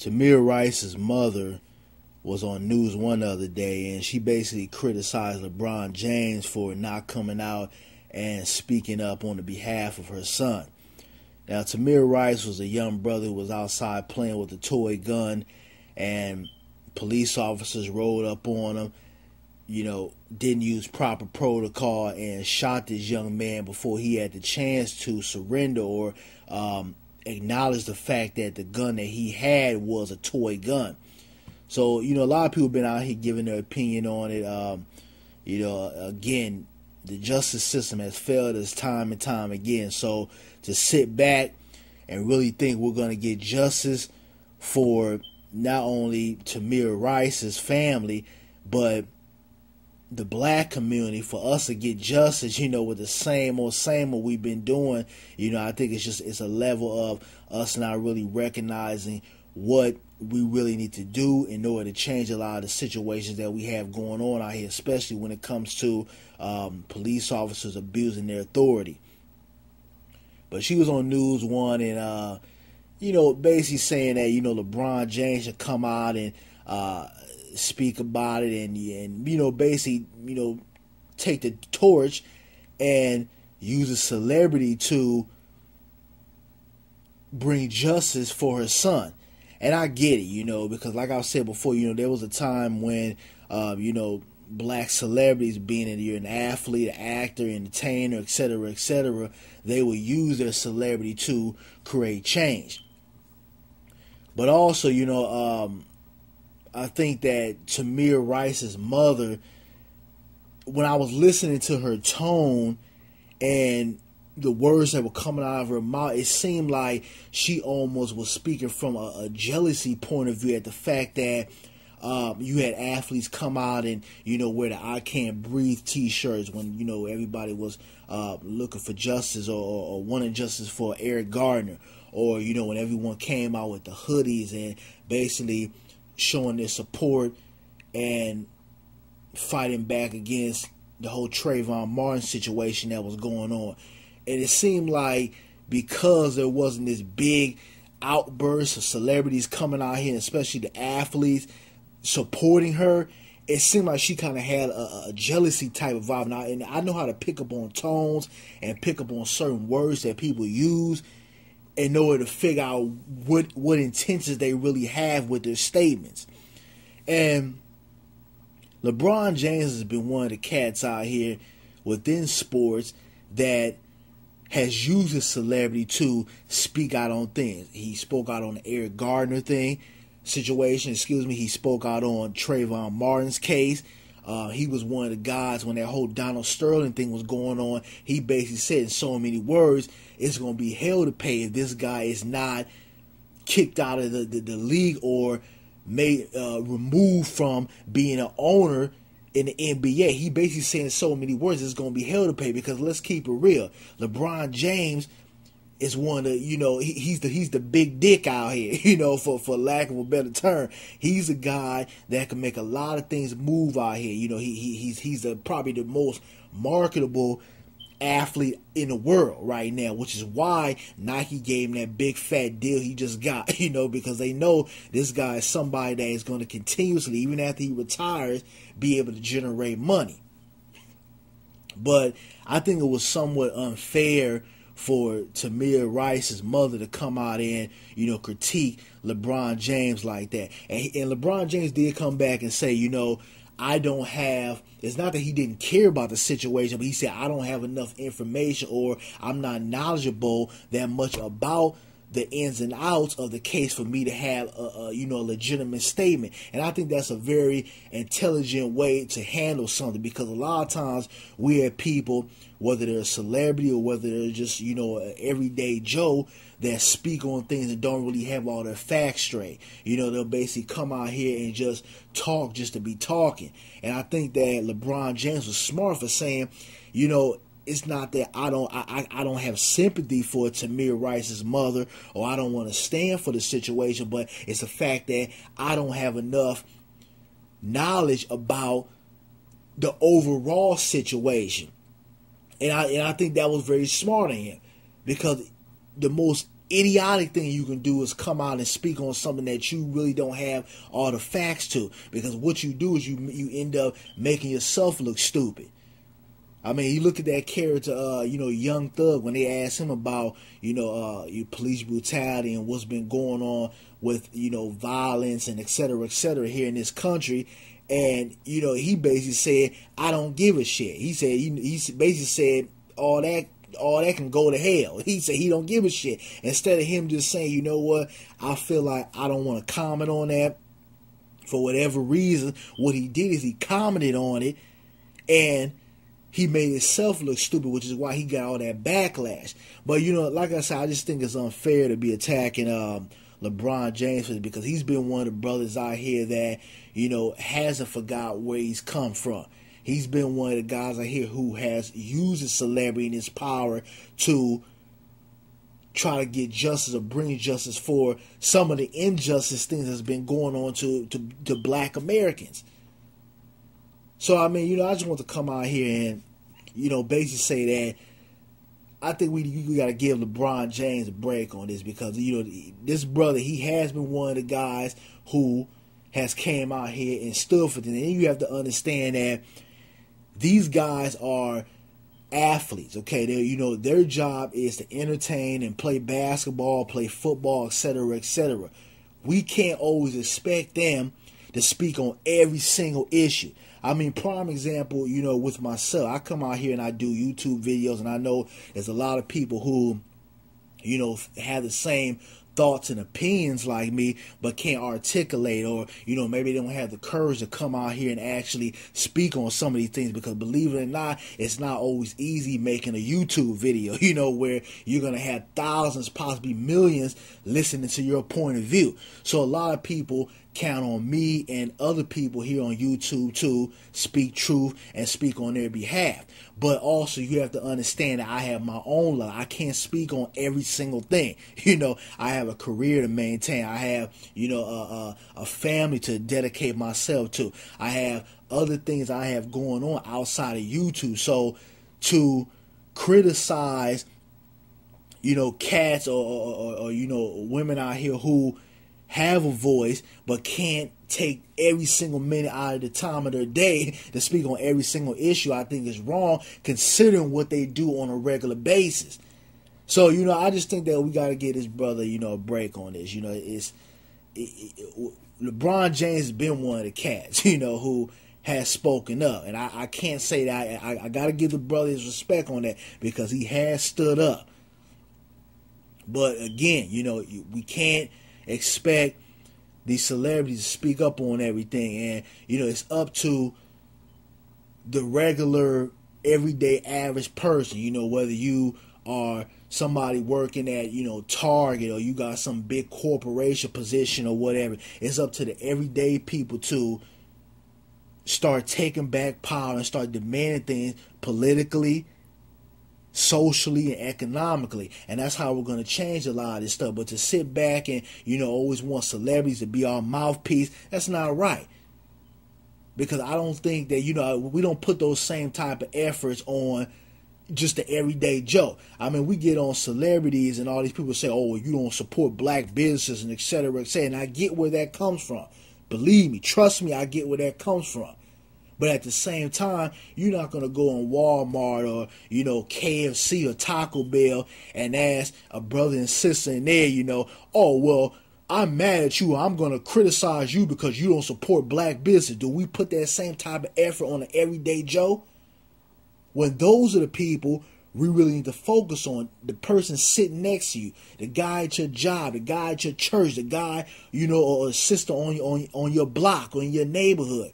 Tamir Rice's mother was on News One the other day, and she basically criticized LeBron James for not coming out and speaking up on the behalf of her son. Now, Tamir Rice was a young brother who was outside playing with a toy gun, and police officers rolled up on him, didn't use proper protocol and shot this young man before he had the chance to surrender or acknowledge the fact that the gun that he had was a toy gun. So, a lot of people have been out here giving their opinion on it. Again, the justice system has failed us time and time again. So to sit back and really think we're going to get justice for not only Tamir Rice's family, but the black community, for us to get justice, with the same old we've been doing, I think it's a level of us not really recognizing what we really need to do in order to change a lot of the situations that we have going on out here, especially when it comes to police officers abusing their authority. But she was on News One and, basically saying that, LeBron James should come out and speak about it and basically, take the torch and use a celebrity to bring justice for her son. And I get it, because like I said before, there was a time when, black celebrities, being you're an athlete, an actor, entertainer, etc., they would use their celebrity to create change. But also, I think that Tamir Rice's mother, when I was listening to her tone and the words that were coming out of her mouth, it seemed like she almost was speaking from a jealousy point of view at the fact that you had athletes come out and, wear the I Can't Breathe t-shirts when, everybody was looking for justice or wanting justice for Eric Gardner. Or, when everyone came out with the hoodies and basically showing their support and fighting back against the whole Trayvon Martin situation that was going on. And it seemed like because there wasn't this big outburst of celebrities coming out here, especially the athletes, supporting her, it seemed like she kind of had a jealousy type of vibe. Now, and I know how to pick up on tones and pick up on certain words that people use in order to figure out what intentions they really have with their statements. And LeBron James has been one of the cats out here within sports that has used his celebrity to speak out on things. He spoke out on the Eric Gardner situation. He spoke out on Trayvon Martin's case. He was one of the guys when that whole Donald Sterling thing was going on. He basically said in so many words, it's going to be hell to pay if this guy is not kicked out of the league or made removed from being an owner in the NBA. He basically saying in so many words, it's going to be hell to pay, because let's keep it real. LeBron James is one of the, he's the big dick out here, for lack of a better term. He's a guy that can make a lot of things move out here. He's probably the most marketable athlete in the world right now, which is why Nike gave him that big fat deal he just got, because they know this guy is somebody that is going to continuously, even after he retires, be able to generate money. But I think it was somewhat unfair for Tamir Rice's mother to come out and, critique LeBron James like that. And LeBron James did come back and say, I don't have, it's not that he didn't care about the situation, but he said, I don't have enough information, or I'm not knowledgeable that much about the ins and outs of the case for me to have a legitimate statement. And I think that's a very intelligent way to handle something, because a lot of times we have people, whether they're a celebrity or whether they're just, an everyday Joe, that speak on things and don't really have all their facts straight. They'll basically come out here and just talk just to be talking. And I think that LeBron James was smart for saying, it's not that I don't have sympathy for Tamir Rice's mother, or I don't want to stand for the situation, but it's the fact that I don't have enough knowledge about the overall situation. And I think that was very smart of him, because the most idiotic thing you can do is come out and speak on something that you really don't have all the facts to, because what you do is you end up making yourself look stupid. I mean, you look at that character, Young Thug, when they asked him about, your police brutality and what's been going on with, violence and et cetera here in this country. And, he basically said, I don't give a shit. He said, he basically said, all that can go to hell. He said he don't give a shit. Instead of him just saying, you know what, I feel like I don't want to comment on that for whatever reason. What he did is he commented on it, and he made himself look stupid, which is why he got all that backlash. But, like I said, I just think it's unfair to be attacking LeBron James, because he's been one of the brothers out here that, hasn't forgot where he's come from. He's been one of the guys out here who has used his celebrity and his power to try to get justice or bring justice for some of the injustice things that's been going on to black Americans. So, I mean, I just want to come out here and, basically say that I think we got to give LeBron James a break on this, because, this brother, he has been one of the guys who has came out here and stood for things. And you have to understand that these guys are athletes, okay? They, their job is to entertain and play basketball, play football, etc. We can't always expect them to speak on every single issue. I mean, prime example, with myself, I come out here and I do YouTube videos, and I know there's a lot of people who, have the same thoughts and opinions like me, but can't articulate, or, maybe they don't have the courage to come out here and actually speak on some of these things, because believe it or not, it's not always easy making a YouTube video, where you're going to have thousands, possibly millions listening to your point of view. So a lot of people count on me and other people here on YouTube to speak truth and speak on their behalf. But also, you have to understand that I have my own life. I can't speak on every single thing. I have a career to maintain. I have, a family to dedicate myself to. I have other things I have going on outside of YouTube. So to criticize, cats or women out here who have a voice but can't take every single minute out of the time of their day to speak on every single issue, I think is wrong, considering what they do on a regular basis. So, I just think that we got to give this brother, a break on this. LeBron James has been one of the cats, who has spoken up. And I can't say that. I got to give the brother his respect on that, because he has stood up. But again, we can't expect these celebrities to speak up on everything, and it's up to the regular, everyday, average person. Whether you are somebody working at Target, or you got some big corporation position or whatever, it's up to the everyday people to start taking back power and start demanding things politically, socially, and economically. And that's how we're going to change a lot of this stuff. But to sit back and always want celebrities to be our mouthpiece, that's not right. Because I don't think that we don't put those same type of efforts on just the everyday Joe. I mean, we get on celebrities and all these people say, oh, you don't support black businesses and etc. And I get where that comes from. Believe me, trust me, I get where that comes from. But at the same time, you're not going to go on Walmart or, KFC or Taco Bell and ask a brother and sister in there, oh, well, I'm mad at you. I'm going to criticize you because you don't support black business. Do we put that same type of effort on an everyday Joe? When those are the people we really need to focus on, the person sitting next to you, the guy at your job, the guy at your church, the guy, or a sister on your block or in your neighborhood.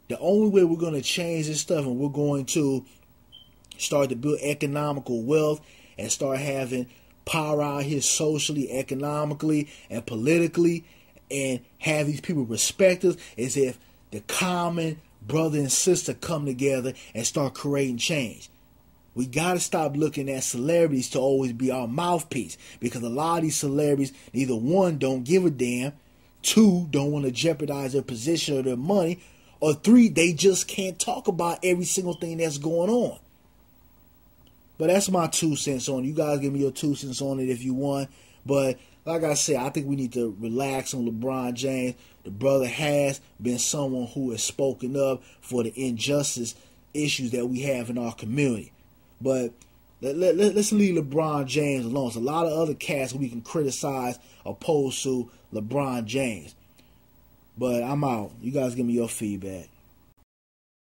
The only way we're going to change this stuff, and we're going to start to build economical wealth and start having power out here socially, economically, and politically, and have these people respect us, is if the common brother and sister come together and start creating change. We got to stop looking at celebrities to always be our mouthpiece, because a lot of these celebrities, either one, don't give a damn, two, don't want to jeopardize their position or their money, or three, they just can't talk about every single thing that's going on. But that's my 2 cents on it. You guys give me your 2 cents on it if you want. But like I said, I think we need to relax on LeBron James. The brother has been someone who has spoken up for the injustice issues that we have in our community. But let's leave LeBron James alone. There's a lot of other cats we can criticize opposed to LeBron James. But I'm out. You guys give me your feedback.